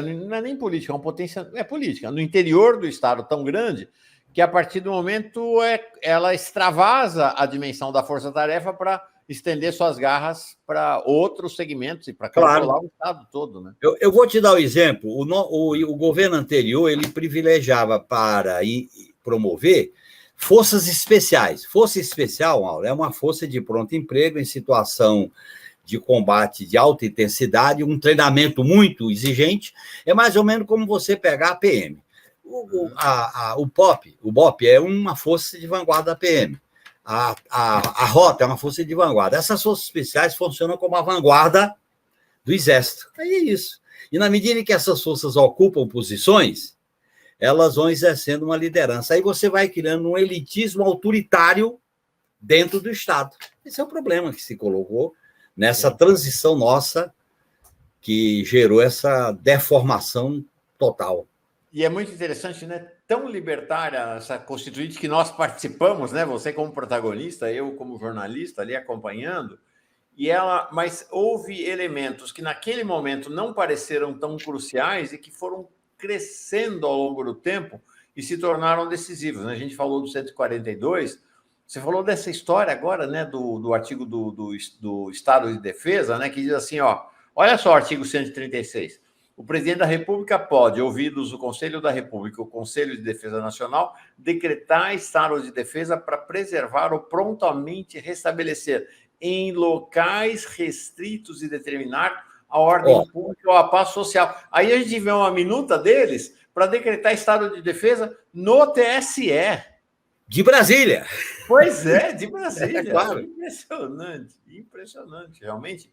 não é nem política, é uma potência, é política, no interior do Estado tão grande, que a partir do momento ela extravasa a dimensão da força-tarefa para estender suas garras para outros segmentos e para controlar o Estado todo. Né? Eu vou te dar um exemplo. O governo anterior ele privilegiava para promover forças especiais. Força especial, Mauro, é uma força de pronto emprego em situação de combate de alta intensidade, um treinamento muito exigente. É mais ou menos como você pegar a PM. O BOP é uma força de vanguarda da PM. A Rota é uma força de vanguarda. Essas forças especiais funcionam como a vanguarda do Exército. Aí é isso. E na medida que essas forças ocupam posições, elas vão exercendo uma liderança. Aí você vai criando um elitismo autoritário dentro do Estado. Esse é o problema que se colocou nessa transição nossa que gerou essa deformação total. E é muito interessante, né? Tão libertária essa Constituinte que nós participamos, né? Você como protagonista, eu como jornalista ali acompanhando, mas houve elementos que naquele momento não pareceram tão cruciais e que foram crescendo ao longo do tempo e se tornaram decisivos. Né? A gente falou do 142, você falou dessa história agora, né? Do artigo do Estado de Defesa, né? Que diz assim, olha só o artigo 136. O presidente da República pode, ouvidos o Conselho da República, o Conselho de Defesa Nacional, decretar estado de defesa para preservar ou prontamente restabelecer em locais restritos e determinar a ordem pública ou a paz social. Aí a gente vê uma minuta deles para decretar estado de defesa no TSE. De Brasília. Pois é, de Brasília. É claro. Impressionante, realmente.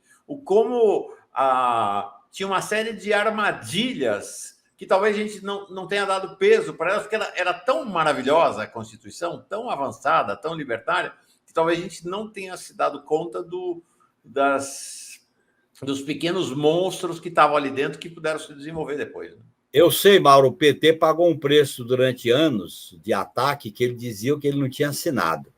Tinha uma série de armadilhas que talvez a gente não tenha dado peso para elas, porque era tão maravilhosa a Constituição, tão avançada, tão libertária, que talvez a gente não tenha se dado conta dos pequenos monstros que estavam ali dentro que puderam se desenvolver depois. Né? Eu sei, Mauro, o PT pagou um preço durante anos de ataque que ele dizia que ele não tinha assinado.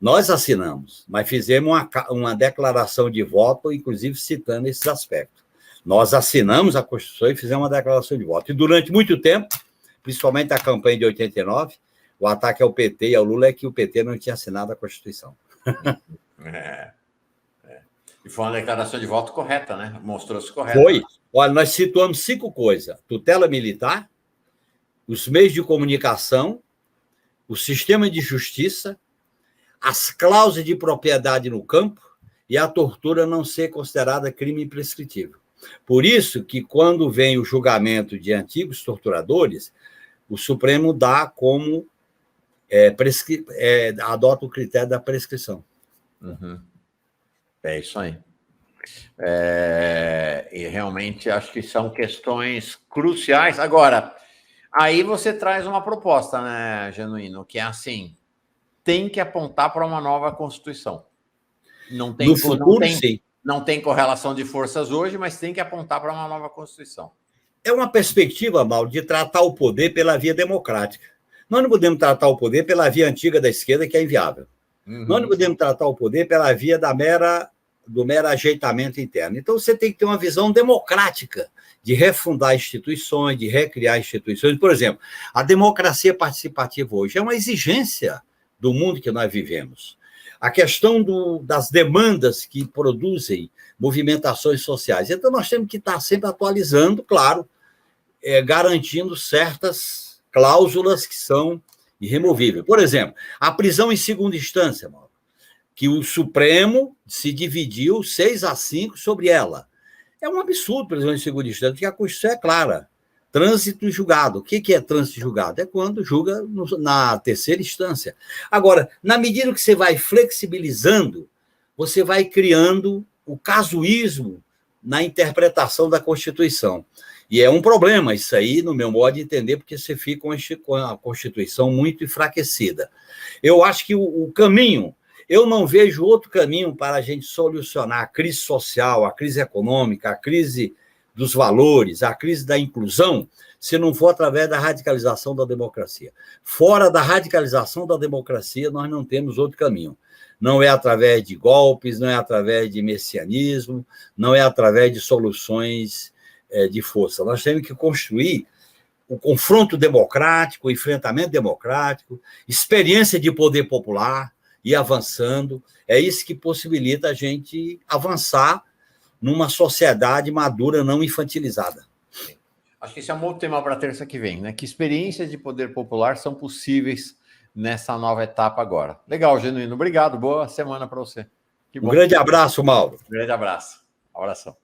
Nós assinamos, mas fizemos uma declaração de voto, inclusive citando esses aspectos. Nós assinamos a Constituição e fizemos uma declaração de voto. E durante muito tempo, principalmente a campanha de 89, o ataque ao PT e ao Lula é que o PT não tinha assinado a Constituição. E foi uma declaração de voto correta, né? Mostrou-se correta. Foi. Olha, nós situamos 5 coisas. Tutela militar, os meios de comunicação, o sistema de justiça, as cláusulas de propriedade no campo e a tortura não ser considerada crime imprescritível. Por isso que, quando vem o julgamento de antigos torturadores, o Supremo dá como adota o critério da prescrição. Uhum. É isso aí. E realmente acho que são questões cruciais. Agora, aí você traz uma proposta, né, Genuíno, que é assim, tem que apontar para uma nova Constituição. Não tem, no futuro, sim. Não tem correlação de forças hoje, mas tem que apontar para uma nova Constituição. É uma perspectiva, Mauro, de tratar o poder pela via democrática. Nós não podemos tratar o poder pela via antiga da esquerda, que é inviável. Uhum. Nós não podemos tratar o poder pela via do mero ajeitamento interno. Então, você tem que ter uma visão democrática de refundar instituições, de recriar instituições. Por exemplo, a democracia participativa hoje é uma exigência do mundo que nós vivemos. a questão das demandas que produzem movimentações sociais. Então, nós temos que estar sempre atualizando, claro, garantindo certas cláusulas que são irremovíveis. Por exemplo, a prisão em segunda instância, Mauro, que o Supremo se dividiu 6-5 sobre ela. É um absurdo prisão em segunda instância, porque a Constituição é clara. Trânsito e julgado. O que é trânsito e julgado? É quando julga na terceira instância. Agora, na medida que você vai flexibilizando, você vai criando o casuísmo na interpretação da Constituição. E é um problema isso aí, no meu modo de entender, porque você fica com a Constituição muito enfraquecida. Eu acho que o caminho, eu não vejo outro caminho para a gente solucionar a crise social, a crise econômica, a crise dos valores, a crise da inclusão, se não for através da radicalização da democracia. Fora da radicalização da democracia, nós não temos outro caminho. Não é através de golpes, não é através de messianismo, não é através de soluções de força. Nós temos que construir o confronto democrático, o enfrentamento democrático, experiência de poder popular, e avançando. É isso que possibilita a gente avançar numa sociedade madura, não infantilizada. Acho que esse é um outro tema para a terça que vem, né? Que experiências de poder popular são possíveis nessa nova etapa agora. Legal, Genuíno. Obrigado. Boa semana para você. Um grande abraço, Mauro. Um grande abraço. Abração.